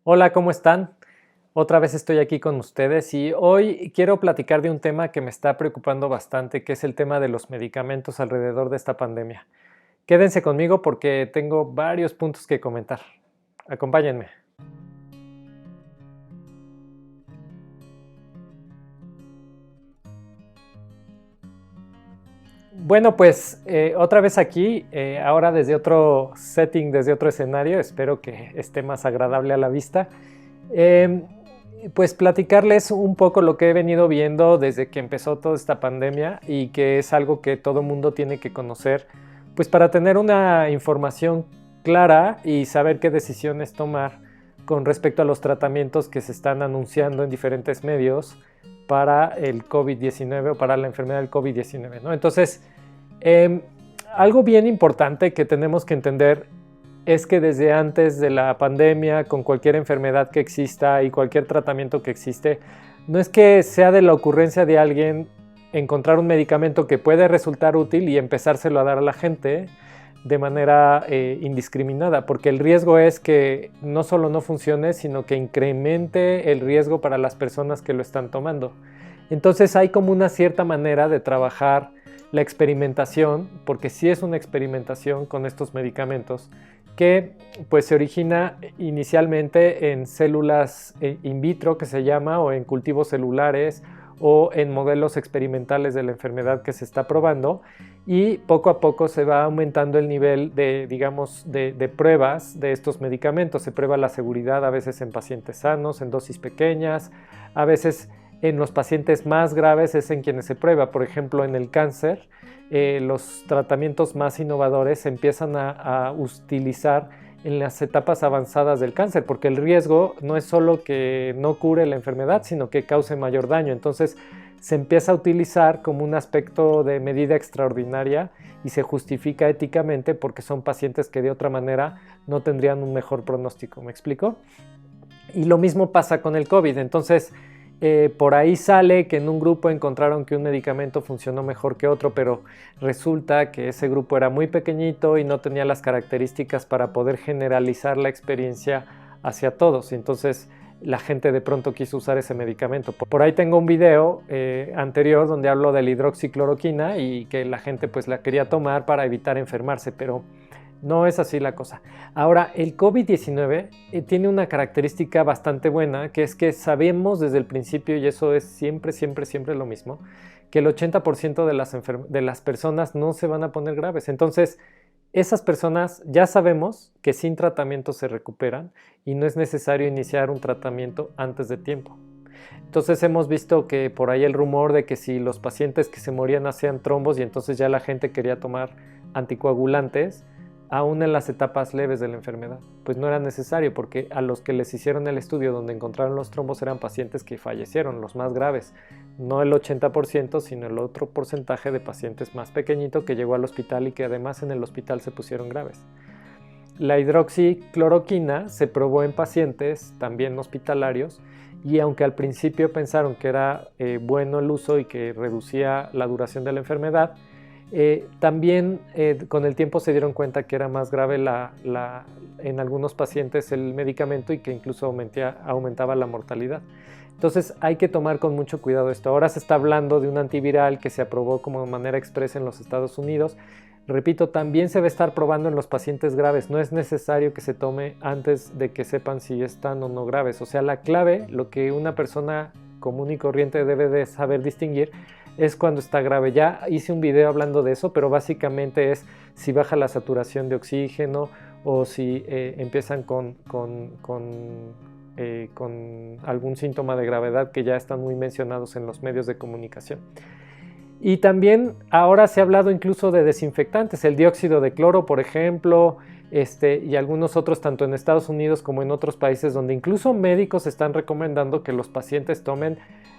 Hola, ¿cómo están? Otra vez estoy aquí con ustedes y hoy quiero platicar de un tema que me está preocupando bastante, que es el tema de los medicamentos alrededor de esta pandemia. Quédense conmigo porque tengo varios puntos que comentar. Acompáñenme. Bueno, pues otra vez aquí, ahora desde otro setting, desde otro escenario, espero que esté más agradable a la vista. Em, pues platicarles un poco lo que he venido viendo desde que empezó toda esta pandemia y que es algo que todo mundo tiene que conocer, pues para tener una información clara y saber qué decisiones tomar con respecto a los tratamientos que se están anunciando en diferentes medios para el COVID-19 o para la enfermedad del COVID-19, ¿no? Entonces, eh, algo bien importante que tenemos que entender es que desde antes de la pandemia, con cualquier enfermedad que exista y cualquier tratamiento que existe, no es que sea de la ocurrencia de alguien encontrar un medicamento que puede resultar útil y empezárselo a dar a la gente de manera indiscriminada, porque el riesgo es que no solo no funcione, sino que incremente el riesgo para las personas que lo están tomando. Entonces hay como una cierta manera de trabajar la experimentación, porque sí es una experimentación con estos medicamentos, que pues se origina inicialmente en células in vitro, que se llama, o en cultivos celulares, o en modelos experimentales de la enfermedad que se está probando, y poco a poco se va aumentando el nivel de, digamos, de pruebas de estos medicamentos. Se prueba la seguridad a veces en pacientes sanos, en dosis pequeñas, a veces en los pacientes más graves es en quienes se prueba. Por ejemplo, en el cáncer, los tratamientos más innovadores se empiezan a utilizar en las etapas avanzadas del cáncer, porque el riesgo no es solo que no cure la enfermedad, sino que cause mayor daño. Entonces se empieza a utilizar como un aspecto de medida extraordinaria y se justifica éticamente porque son pacientes que de otra manera no tendrían un mejor pronóstico. ¿Me explico? Y lo mismo pasa con el COVID. Entonces, por ahí sale que en un grupo encontraron que un medicamento funcionó mejor que otro, pero resulta que ese grupo era muy pequeñito y no tenía las características para poder generalizar la experiencia hacia todos. Y entonces la gente de pronto quiso usar ese medicamento. Por ahí tengo un video anterior donde hablo de la hidroxicloroquina y que la gente pues la quería tomar para evitar enfermarse, pero no es así la cosa. Ahora, el COVID-19 tiene una característica bastante buena, que es que sabemos desde el principio, y eso es siempre, siempre, siempre lo mismo, que el 80% de las personas no se van a poner graves. Entonces, esas personas ya sabemos que sin tratamiento se recuperan y no es necesario iniciar un tratamiento antes de tiempo. Entonces hemos visto que por ahí el rumor de que si los pacientes que se morían hacían trombos y entonces ya la gente quería tomar anticoagulantes, aún en las etapas leves de la enfermedad. Pues no era necesario porque a los que les hicieron el estudio donde encontraron los trombos eran pacientes que fallecieron, los más graves. No el 80%, sino el otro porcentaje de pacientes más pequeñito que llegó al hospital y que además en el hospital se pusieron graves. La hidroxicloroquina se probó en pacientes también hospitalarios y aunque al principio pensaron que era bueno el uso y que reducía la duración de la enfermedad, también con el tiempo se dieron cuenta que era más grave en algunos pacientes el medicamento y que incluso aumentaba la mortalidad. Entonces hay que tomar con mucho cuidado esto. Ahora se está hablando de un antiviral que se aprobó como de manera expresa en los Estados Unidos. Repito, también se va a estar probando en los pacientes graves. No es necesario que se tome antes de que sepan si están o no graves. O sea, la clave, lo que una persona común y corriente debe de saber distinguir, es cuando está grave. Ya hice un video hablando de eso, pero básicamente es si baja la saturación de oxígeno o si empiezan con algún síntoma de gravedad que ya están muy mencionados en los medios de comunicación. Y también ahora se ha hablado incluso de desinfectantes, el dióxido de cloro, por ejemplo, y algunos otros, tanto en Estados Unidos como en otros países, donde incluso médicos están recomendando que los pacientes tomen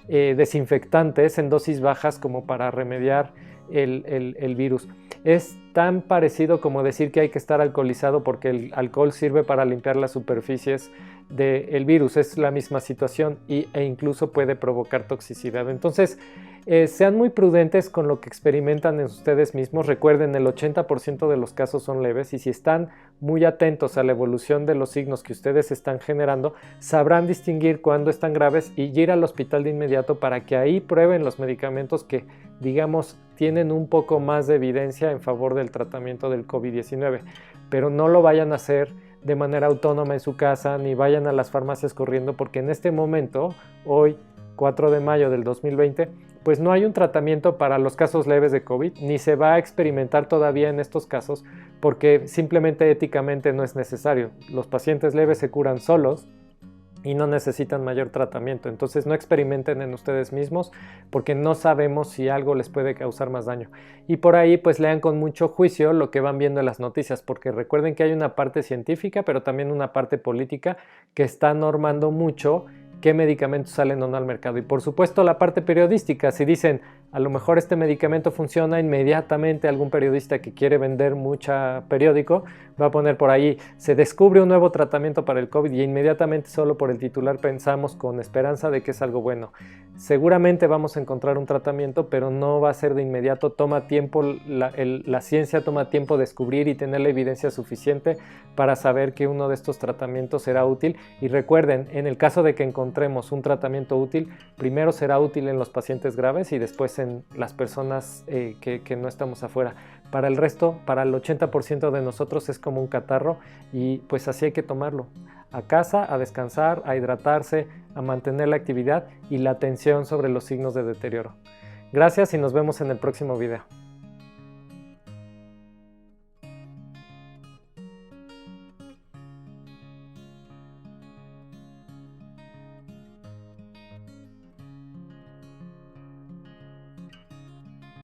desinfectantes en dosis bajas como para remediar el virus. Es tan parecido como decir que hay que estar alcoholizado porque el alcohol sirve para limpiar las superficies del virus. Es la misma situación e incluso puede provocar toxicidad. Entonces, sean muy prudentes con lo que experimentan en ustedes mismos. Recuerden, el 80% de los casos son leves y si están muy atentos a la evolución de los signos que ustedes están generando, sabrán distinguir cuándo están graves y ir al hospital de inmediato para que ahí prueben los medicamentos que, digamos, tienen un poco más de evidencia en favor del tratamiento del COVID-19. Pero no lo vayan a hacer de manera autónoma en su casa, ni vayan a las farmacias corriendo, porque en este momento, hoy, 4 de mayo del 2020, pues no hay un tratamiento para los casos leves de COVID, ni se va a experimentar todavía en estos casos, porque simplemente éticamente no es necesario. Los pacientes leves se curan solos y no necesitan mayor tratamiento. Entonces no experimenten en ustedes mismos porque no sabemos si algo les puede causar más daño. Y por ahí pues lean con mucho juicio lo que van viendo en las noticias, porque recuerden que hay una parte científica, pero también una parte política que está normando mucho qué medicamentos salen o no al mercado. Y por supuesto la parte periodística, si dicen a lo mejor este medicamento funciona, inmediatamente algún periodista que quiere vender mucho periódico va a poner por ahí, se descubre un nuevo tratamiento para el COVID y inmediatamente solo por el titular pensamos con esperanza de que es algo bueno. Seguramente vamos a encontrar un tratamiento, pero no va a ser de inmediato, toma tiempo, la ciencia toma tiempo descubrir y tener la evidencia suficiente para saber que uno de estos tratamientos será útil. Y recuerden, en el caso de que encontremos un tratamiento útil, primero será útil en los pacientes graves y después en las personas que no estamos afuera. Para el resto, para el 80% de nosotros es como un catarro y pues así hay que tomarlo. A casa, a descansar, a hidratarse, a mantener la actividad y la atención sobre los signos de deterioro. Gracias y nos vemos en el próximo video.